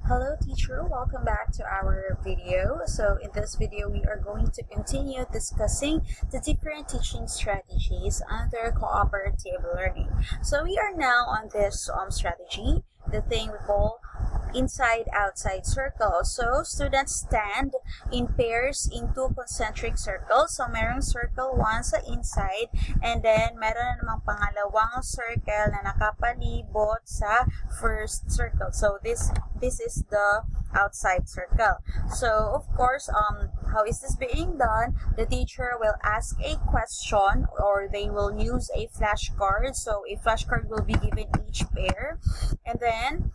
Hello teacher, welcome back to our video. So in this video, we are going to continue discussing the different teaching strategies under cooperative learning. So we are now on this strategy, the thing we call inside-outside circle. So students stand in pairs in two concentric circles. So merong circle 1 sa inside and then meron namang pangalawang circle na nakapalibot sa first circle. So this is the outside circle. So of course, how is this being done? The teacher will ask a question or they will use a flashcard. So a flashcard will be given each pair and then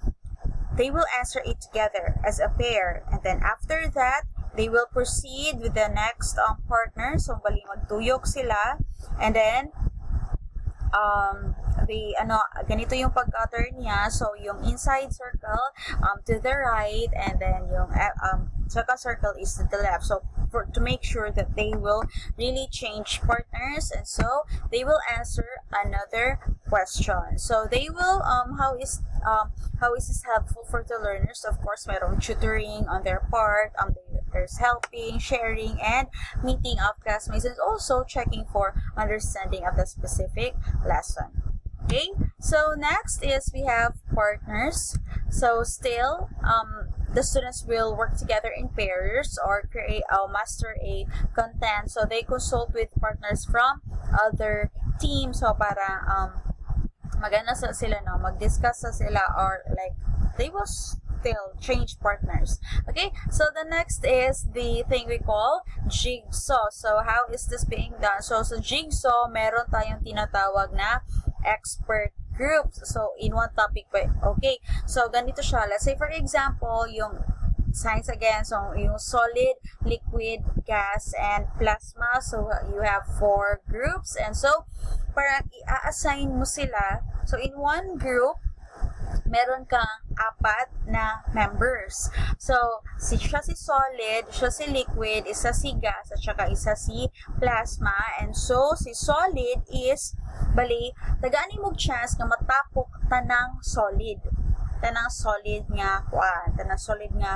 they will answer it together as a pair. And then after that, they will proceed with the next partner. So bali magtuyok sila and then ganito yung pag-pattern niya. So yung inside circle to the right and then yung second circle is to the left. So to make sure that they will really change partners, and so they will answer another question. So they will how is this helpful for the learners? Of course, merong tutoring on their part. There's helping, sharing, and meeting of classmates, and also checking for understanding of the specific lesson. Okay, so next is we have partners. So still, the students will work together in pairs or create or master a content. So they consult with partners from other teams. So para magana sila mag-discuss sila or like they will still change partners. Okay, so the next is the thing we call jigsaw. So how is this being done? So sa jigsaw, meron tayong tinatawag na expert groups. So in one topic pa. Okay, so ganito siya. Let's say for example, yung science again, so yung solid, liquid, gas, and plasma. So you have 4 groups, and so parang i-assign mo sila. So in one group, meron kang 4 na members. So, siya si solid, siya si liquid, isa si gas, at saka isa si plasma. And so, si solid is, bali, tagaani mo chance na matapok tanang solid nga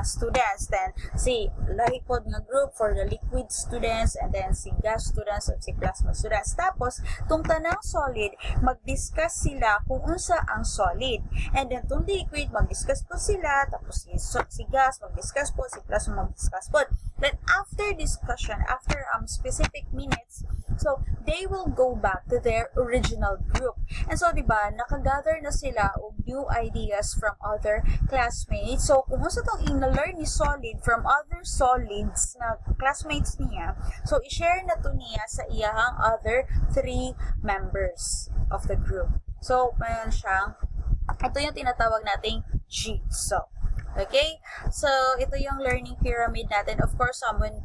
students. Then si lahipod nga group for the liquid students, and then si gas students at si plasma students. Tapos tung tanang solid mag-discuss sila kung unsa ang solid, and then tung liquid mag-discuss po sila, tapos si gas mag-discuss po, si plasma mag-discuss po. Then after discussion, after specific minutes, so they will go back to their original group. And so diba, nakagather na sila og new ideas from other classmates. So kung unsa tong ina-learn ni solid from other solids na classmates niya, so i-share na to niya sa iyang other 3 members of the group. So mayroon siyang, ito yung tinatawag nating jigsaw. Okay, so ito yung learning pyramid natin. Of course, when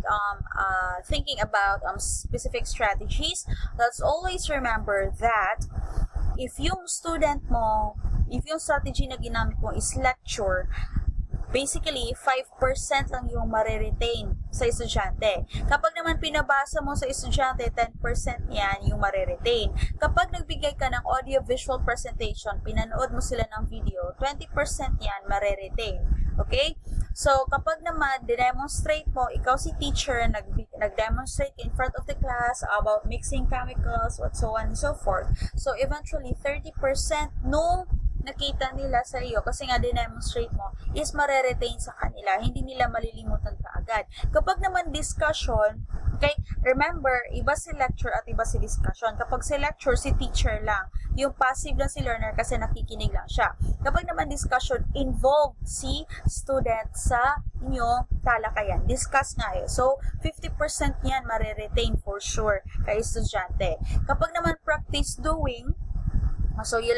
thinking about specific strategies, let's always remember that if yung strategy na ginamit mo is lecture, basically 5% lang yung mariretain sa estudyante. Kapag naman pinabasa mo sa estudyante, 10% yan yung mariretain. Kapag nagbigay ka ng audio-visual presentation, pinanood mo sila ng video, 20% yan mariretain. Okay? So, kapag naman dinemonstrate mo, ikaw si teacher, nag-demonstrate in front of the class about mixing chemicals, what so on and so forth. So, eventually, 30% nung nakita nila sa iyo kasi nga dinemonstrate mo is mareretain sa kanila, hindi nila malilimutan kaagad. Kapag naman discussion, okay, remember, iba si lecture at iba si discussion. Kapag si lecture, si teacher lang, yung passive lang si learner kasi nakikinig lang siya. Kapag naman discussion, involved si student sa inyong talakayan. Discuss nga eh. So, 50% yan mareretain for sure kay estudyante. Kapag naman practice doing, so you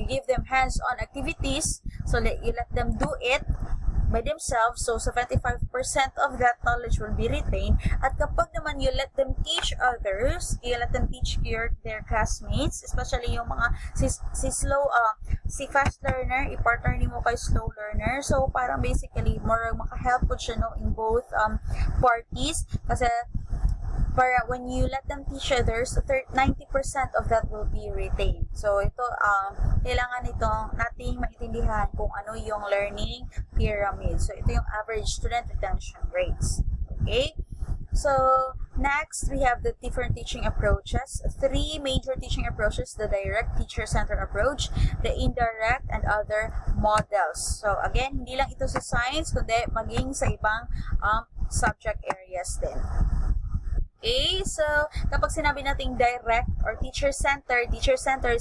give them hands-on activities, so you let them do it by themselves, so 75% of that knowledge will be retained. At kapag naman you let them teach others, you let them teach their classmates, especially yung mga si fast learner, i-partner ni mo kay slow learner. So parang basically more maka-help po siya in both parties kasi para when you let them teach others, 90% of that will be retained. So ito, kailangan itong nating maintindihan kung ano yung learning pyramid. So ito yung average student retention rates. Okay? So next, we have the different teaching approaches. 3 major teaching approaches: the direct teacher-centered approach, the indirect, and other models. So again, hindi lang ito sa science, kundi maging sa ibang subject areas din. Okay, so kapag sinabi nating direct or teacher-centered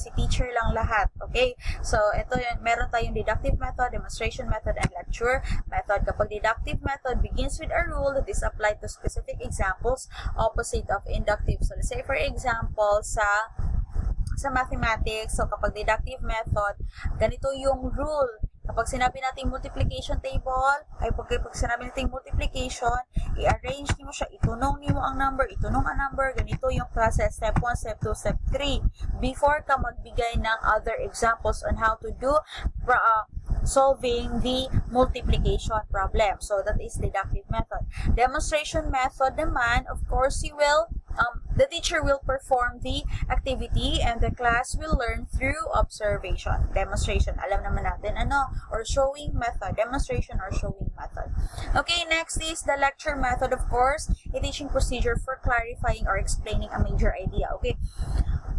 si teacher lang lahat. Okay, so ito yun, meron tayong deductive method, demonstration method, and lecture method. Kapag deductive method begins with a rule that is applied to specific examples, opposite of inductive. So let's say for example, sa mathematics, so kapag deductive method, ganito yung rule. Kapag sinabi natin multiplication table, ay pag sinabi natin multiplication, i-arrange mo siya, itunong mo ang number, ganito yung process, step 1, step 2, step 3, before ka magbigay ng other examples on how to do solving the multiplication problem. So that is deductive method. Demonstration method naman, of course, the teacher will perform the activity and the class will learn through observation. Demonstration, alam naman natin or showing method, demonstration or showing method. Okay, next is the lecture method, of course, a teaching procedure for clarifying or explaining a major idea. Okay,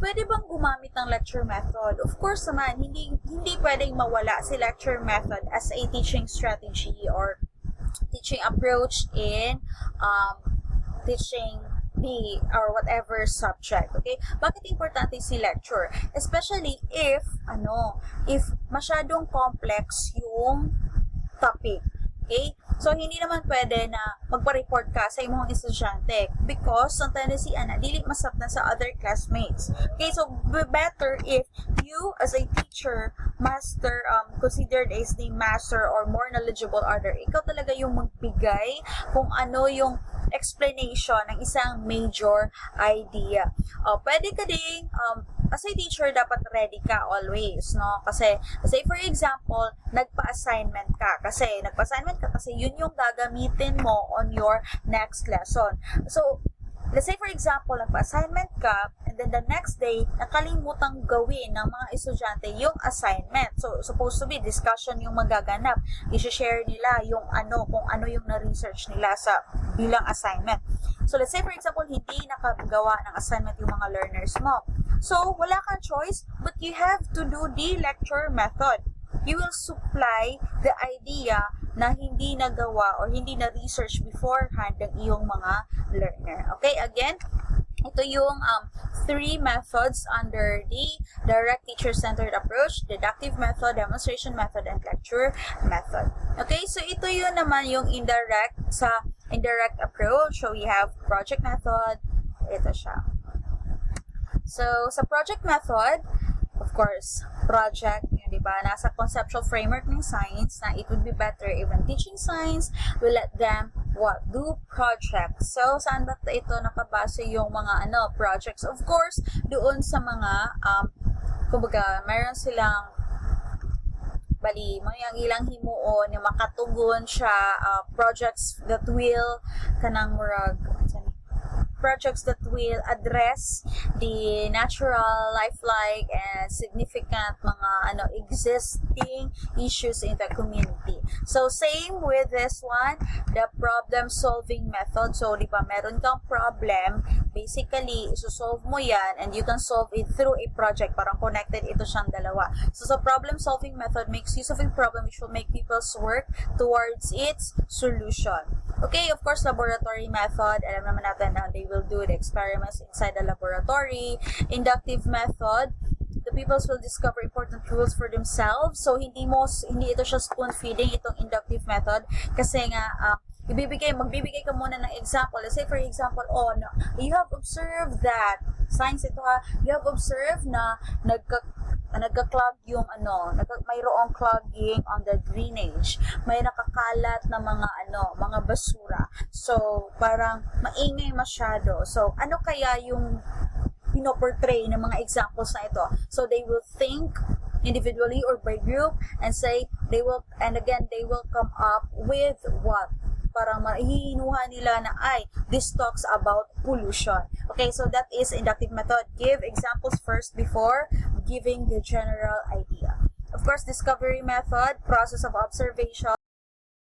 pwede bang gumamit ng lecture method? Of course naman, hindi pwedeng mawala si lecture method as a teaching strategy or teaching approach in teaching or whatever subject. Okay? Bakit importante si lecture? Especially if masyadong complex yung topic. Okay? So, hindi naman pwede na magpa-report ka sa imong estudyante because ang tendency dili masabtan sa other classmates. Okay? So, better if you as a teacher, master, considered as the master or more knowledgeable order, ikaw talaga yung magbigay kung ano yung explanation ng isang major idea. Pwede ka ding, as a teacher, dapat ready ka always, no? Kasi for example, nagpa-assignment ka. Kasi yun yung gagamitin mo on your next lesson. So, let's say for example, nagpa-assignment ka, and then the next day, nakalimutang gawin ng mga estudyante yung assignment. So, supposed to be discussion yung magaganap. I-share nila yung kung ano yung na-research nila sa bilang assignment. So, let's say for example, hindi nakagawa ng assignment yung mga learners mo. So, wala kang choice, but you have to do the lecture method. You will supply the idea na hindi nagawa or hindi na-research beforehand ng iyong mga learner. Okay, again, ito yung 3 methods under the direct teacher-centered approach, deductive method, demonstration method, and lecture method. Okay, so ito yun naman yung indirect approach. So we have project method. Ito siya. So sa project method, of course, project, di ba? Nasa conceptual framework ng science na it would be better if when teaching science, we let them do projects. So, saan ba ito nakabase yung mga projects? Of course, doon sa mga, kumbaga, mayroon silang mayang ilang himuon, yung makatugon siya, projects that will address the natural, lifelike, and significant mga existing issues in the community. So, same with this one, the problem-solving method. So, di ba, meron kang problem, basically, isosolve mo yan, and you can solve it through a project. Parang connected ito siyang dalawa. So, problem-solving method makes use of a problem which will make people's work towards its solution. Okay, of course, laboratory method, alam naman natin na they will do the experiments inside the laboratory. Inductive method, the pupils will discover important rules for themselves. So, hindi ito siya spoon feeding, itong inductive method, kasi nga, magbibigay ka muna ng example. Let's say, for example, you have observed that, science ito you have observed na nagka-clog yung mayroong clogging on the drainage. May nakakalat na mga basura. So, parang maingay masyado. So, ano kaya yung pinoportray ng mga examples na ito? So, they will think individually or by group and say, they will come up with what? parang mahihinuha nila na ay, this talks about pollution. Okay, so that is inductive method. Give examples first before giving the general idea. Of course, discovery method, process of observation.